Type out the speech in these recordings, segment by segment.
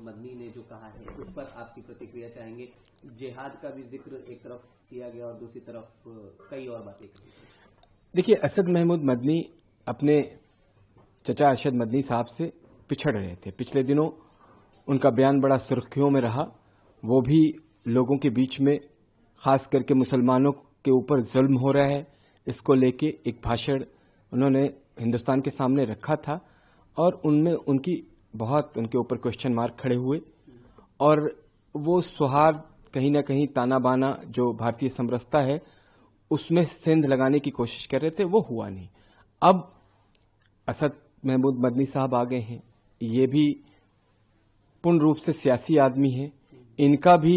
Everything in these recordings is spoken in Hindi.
मदनी ने जो कहा है उस पर आपकी प्रतिक्रिया चाहेंगे। जिहाद का भी जिक्र एक तरफ किया गया और दूसरी तरफ कई और बातें की। देखिए, असद महमूद मदनी अपने चचा अरशद मदनी साहब से पिछड़ रहे थे। पिछले दिनों उनका बयान बड़ा सुर्खियों में रहा। वो भी लोगों के बीच में, खास करके मुसलमानों के ऊपर जुल्म हो रहा है, इसको लेके एक भाषण उन्होंने हिंदुस्तान के सामने रखा था और उनमें उनके ऊपर क्वेश्चन मार्क खड़े हुए और वो सौहार्द, कहीं ना कहीं ताना बाना जो भारतीय समरसता है उसमें सेंध लगाने की कोशिश कर रहे थे, वो हुआ नहीं। अब असद महमूद मदनी साहब आ गए हैं। ये भी पूर्ण रूप से सियासी आदमी है। इनका भी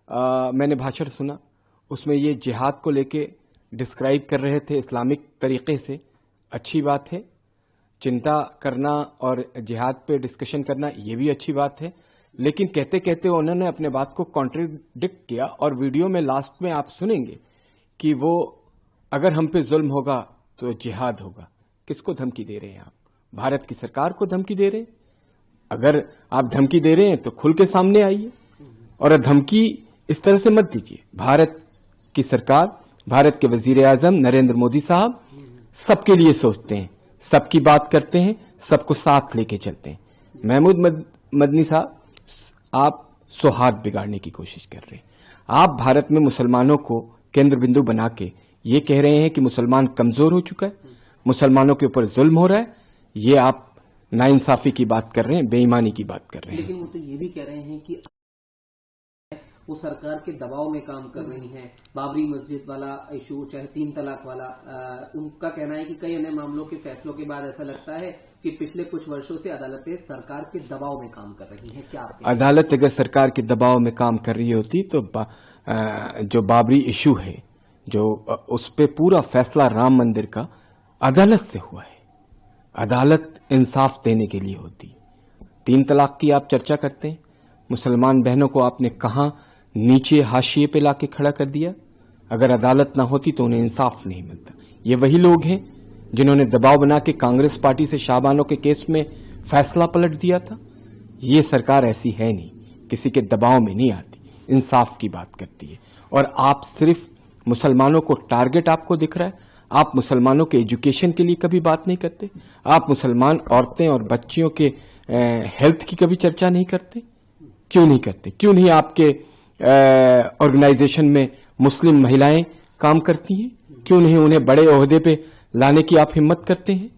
मैंने भाषण सुना, उसमें ये जिहाद को लेके डिस्क्राइब कर रहे थे इस्लामिक तरीके से। अच्छी बात है, चिंता करना और जिहाद पे डिस्कशन करना ये भी अच्छी बात है, लेकिन कहते कहते उन्होंने अपने बात को कॉन्ट्रडिक्ट किया और वीडियो में लास्ट में आप सुनेंगे कि वो अगर हम पे जुल्म होगा तो जिहाद होगा। किसको धमकी दे रहे हैं आप? भारत की सरकार को धमकी दे रहे हैं। अगर आप धमकी दे रहे हैं तो खुल के सामने आइए और धमकी इस तरह से मत दीजिए। भारत की सरकार, भारत के वजीर आजम नरेंद्र मोदी साहब सबके लिए सोचते हैं, सबकी बात करते हैं, सबको साथ लेके चलते हैं। महमूद मदनी साहब, आप सौहार्द बिगाड़ने की कोशिश कर रहे हैं। आप भारत में मुसलमानों को केंद्र बिंदु बना के ये कह रहे हैं कि मुसलमान कमजोर हो चुका है, मुसलमानों के ऊपर जुल्म हो रहा है। ये आप नाइंसाफी की बात कर रहे हैं, बेईमानी की बात कर रहे हैं। लेकिन वो तो ये भी कह रहे हैं कि वो सरकार के दबाव में काम कर रही हैं। बाबरी मस्जिद वाला इशू, चाहे 3 तलाक वाला, उनका कहना है कि कई अन्य मामलों के फैसलों के बाद ऐसा लगता है कि पिछले कुछ वर्षों से अदालतें सरकार के दबाव में काम कर रही हैं। क्या अदालत अगर सरकार के दबाव में काम कर रही होती तो जो बाबरी इशू है, जो उस पे पूरा फैसला राम मंदिर का अदालत से हुआ है। अदालत इंसाफ देने के लिए होती। 3 तलाक की आप चर्चा करते हैं, मुसलमान बहनों को आपने कहां नीचे हाशिए पे लाके खड़ा कर दिया। अगर अदालत ना होती तो उन्हें इंसाफ नहीं मिलता। ये वही लोग हैं जिन्होंने दबाव बना के कांग्रेस पार्टी से शाहबानो के केस में फैसला पलट दिया था। ये सरकार ऐसी है नहीं, किसी के दबाव में नहीं आती, इंसाफ की बात करती है। और आप सिर्फ मुसलमानों को टारगेट आपको दिख रहा है। आप मुसलमानों के एजुकेशन के लिए कभी बात नहीं करते। आप मुसलमान औरतें और बच्चियों के हेल्थ की कभी चर्चा नहीं करते। क्यों नहीं करते? क्यों नहीं आपके ऑर्गेनाइजेशन में मुस्लिम महिलाएं काम करती हैं? क्यों नहीं उन्हें बड़े ओहदे पे लाने की आप हिम्मत करते हैं?